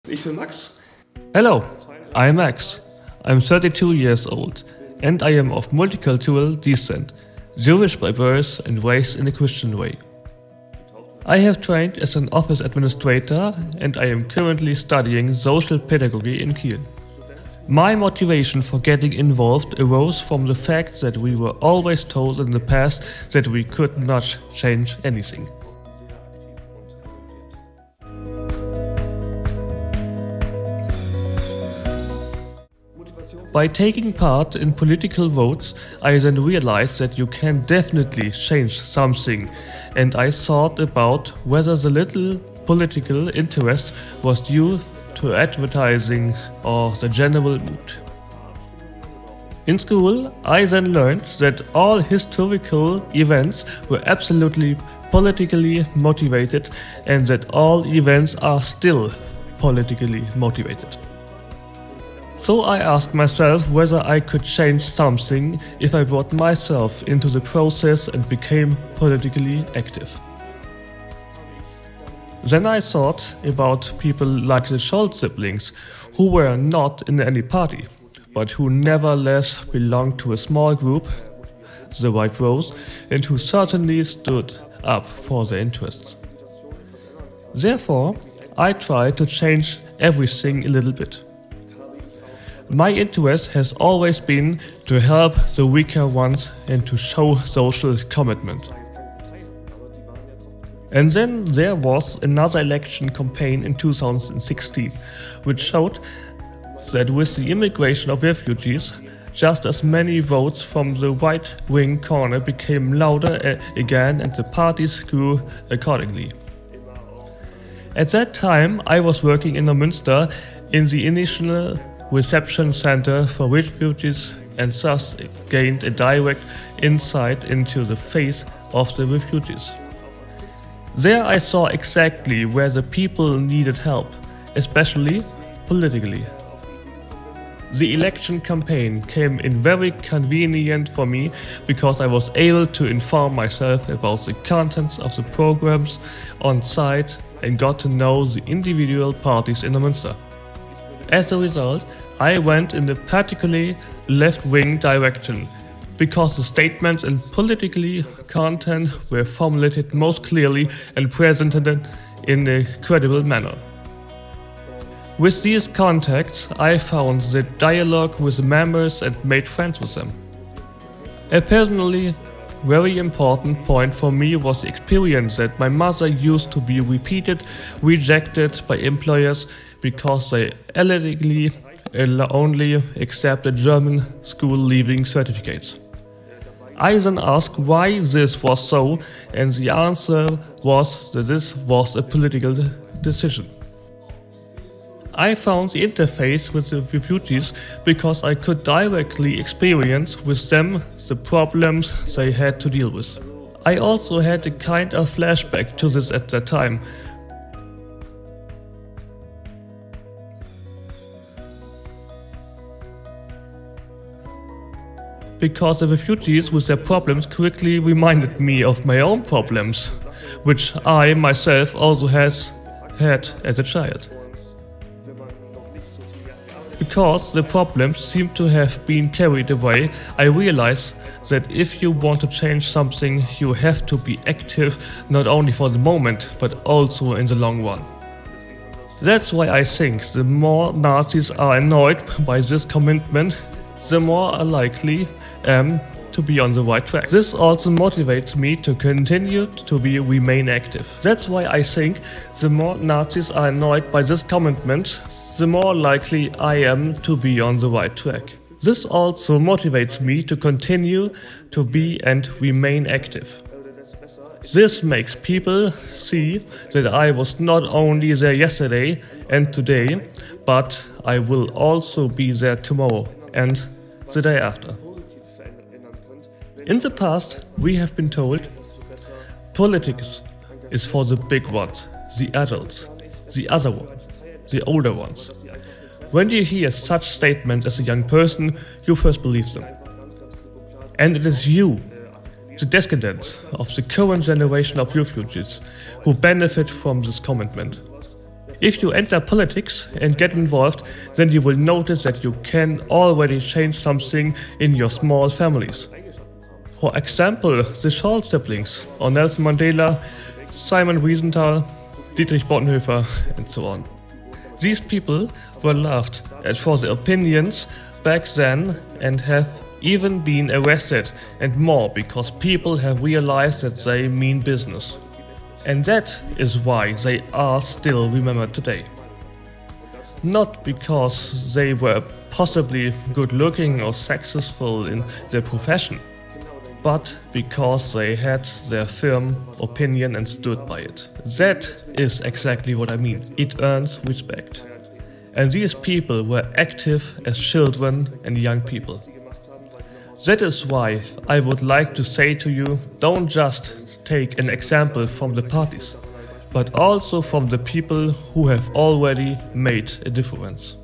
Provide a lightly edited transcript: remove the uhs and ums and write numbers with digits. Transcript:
Ich bin Max. Hello, I'm Max. I'm 32 years old and I am of multicultural descent, Jewish by birth and raised in a Christian way. I have trained as an office administrator and I am currently studying social pedagogy in Kiel. My motivation for getting involved arose from the fact that we were always told in the past that we could not change anything. By taking part in political votes, I then realized that you can definitely change something, and I thought about whether the little political interest was due to advertising or the general mood. In school, I then learned that all historical events were absolutely politically motivated and that all events are still politically motivated. So I asked myself whether I could change something if I brought myself into the process and became politically active. Then I thought about people like the Scholz siblings, who were not in any party, but who nevertheless belonged to a small group, the White Rose, and who certainly stood up for their interests. Therefore, I tried to change everything a little bit. My interest has always been to help the weaker ones and to show social commitment. And then there was another election campaign in 2016, which showed that with the immigration of refugees, just as many votes from the right-wing corner became louder again and the parties grew accordingly. At that time, I was working in Münster in the initial reception center for refugees and thus gained a direct insight into the face of the refugees. There I saw exactly where the people needed help, especially politically. The election campaign came in very convenient for me because I was able to inform myself about the contents of the programs on site and got to know the individual parties in Münster. As a result, I went in the particularly left-wing direction, because the statements and political content were formulated most clearly and presented in a credible manner. With these contacts, I found the dialogue with the members and made friends with them. A personally very important point for me was the experience that my mother used to be rejected by employers because they allegedly only accepted German school leaving certificates. I then asked why this was so, and the answer was that this was a political decision. I found the interface with the refugees because I could directly experience with them the problems they had to deal with. I also had a kind of flashback to this at that time. Because the refugees with their problems quickly reminded me of my own problems, which I myself also had as a child. Because the problems seem to have been carried away, I realized that if you want to change something, you have to be active not only for the moment, but also in the long run. That's why I think the more Nazis are annoyed by this commitment, the more likely I am to be on the right track. This also motivates me to continue to remain active. That's why I think the more Nazis are annoyed by this commitment, the more likely I am to be on the right track. This also motivates me to continue to be and remain active. This makes people see that I was not only there yesterday and today, but I will also be there tomorrow and the day after. In the past, we have been told politics is for the big ones, the adults, the other ones, the older ones. When you hear such statements as a young person, you first believe them. And it is you, the descendants of the current generation of refugees, who benefit from this commitment. If you enter politics and get involved, then you will notice that you can already change something in your small families. For example, the Shaw siblings, or Nelson Mandela, Simon Wiesenthal, Dietrich Bonhoeffer, and so on. These people were loved for their opinions back then and have even been arrested and more because people have realized that they mean business. And that is why they are still remembered today. Not because they were possibly good looking or successful in their profession, but because they had their firm opinion and stood by it. That is exactly what I mean. It earns respect. And these people were active as children and young people. That is why I would like to say to you, don't just take an example from the parties, but also from the people who have already made a difference.